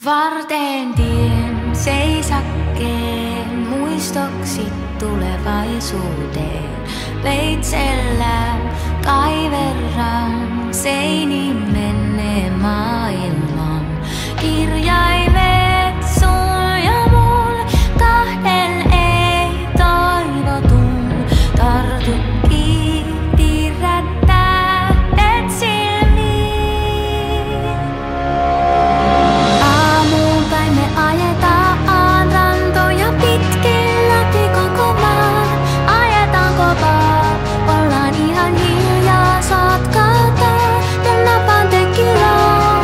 Varteen tien seisakkeen muistoksi tulevaisuuteen. Veitsellä kaiverran seiniin menneen maailman. Kirjaimet sun ja mun kahden ei toivotun. Tartu kiinni, piirrät tähdet silmiin. Aamuun päin me ajetaan rantoja pitkin läpi koko maan. Ajetaan kovaa, ollaan ihan hiljaa, saat kaataa mun napan tekilaa.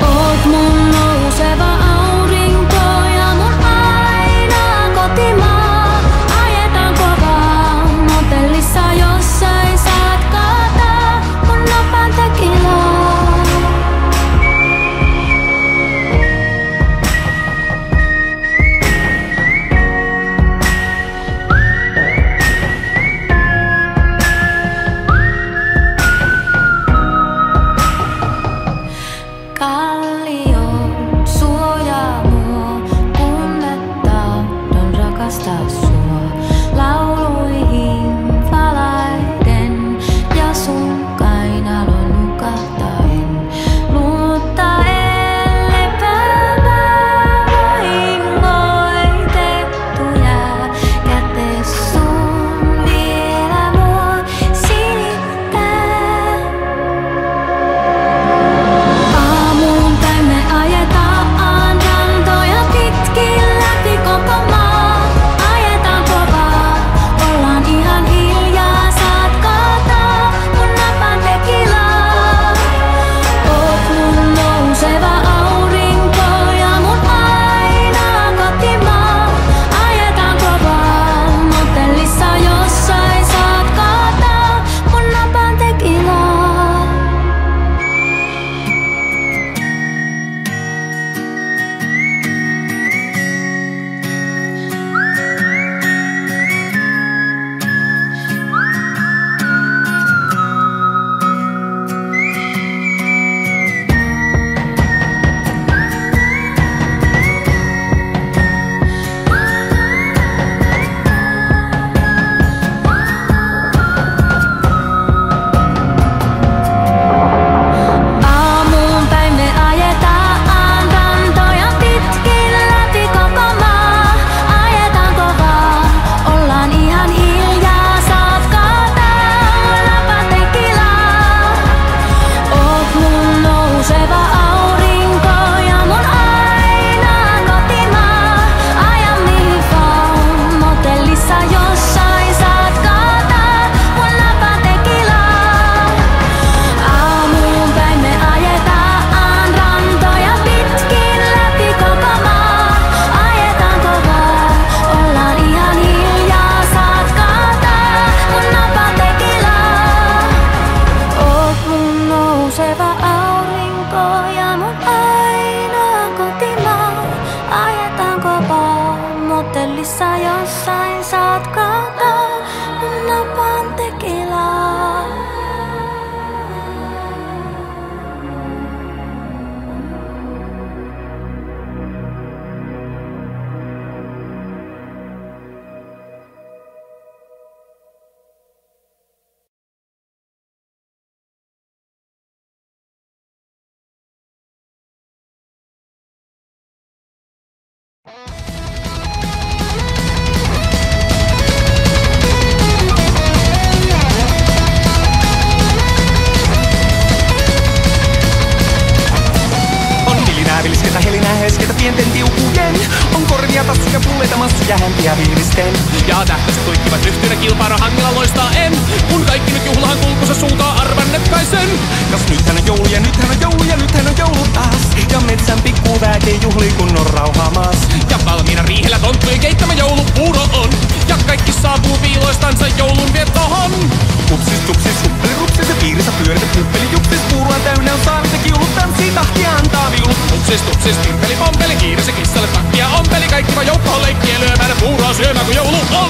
Oot mun nouseva aurinko ja mun ainoa kotimaa. Ajetaan kovaa, motellissa jossain saat kaataa mun napan tekilaa. Kallion suojaa mua, kun mä tahdon rakastaa sua. Lauluihin valaiden ja sun kainalon nukahtaen. Luottaen lepäämään vahingoitettuja. Kätes sun vielä mua silittää. Aamuun päin me ajetaan rantoja pitkin läpi koko maa. Ajetaan kovaa, ollaan ihan hiljaa, saat kaataa mun napan tekilaa. Oot mun nouseva aurinko ja mun ainoa kotimaa. Ajetaan kovaa, motellissa jossain saat kaataa mun napan tekilaa. Aamuun päin me ajetaan rantoja pitkin läpi koko maa. Ajetaan kovaa, ollaan ihan hiljaa, saat kaataa mun napan tekilaa. Oot mun nouseva aurinko ja mun ainoa kotimaa. Ajan mihin vaan, motellissa jossain saat kaataa mun napan tekilaa. Aamuun päin me ajetaan rantoja pitkin läpi koko maa. Ajetaan kovaa, ollaan ihan hiljaa, saat kaataa mun napan tekilaa. Oot mun nouseva aurinko ja mun ainoa kotimaa. Ajetaan kovaa, motellissa jossain saat kaataa mun napan tekilaa. On hilinää, vilsketä, helinää, hesketä pienten tiukujen. On korvia, tassuja, pulleita, massuja, hämpiä viilisten. Ja tähtäiset tuikkivat ryhtynä kilpaana hangilla loistaen. Kun kaikki nyt juhlahan kulkussa suuntaa arvannekkaisen. Kas nythän on joulu ja nythän on joulu ja nythän on joulu taas. Ja metsän pikkuväke juhlii kun on rauha maas. Ja valmiina riihellä tonttujen keittämä joulupuuro on. Ja kaikki saapuu piiloistansa joulun viettohon. Kupsis, tupsis, huppeli, rupsis ja piirissä pyöritä puppeli, jupsis. Puuruan täynnä on saavita kiulut, tanssii tahtia antaa viulut. Tupsis, tupsis, timpeli, pompeli, kiire se kissalle takkia ompeli. Kaikki vaan joukkoon leikkiä lyömään puuroa syömään kun joulu on.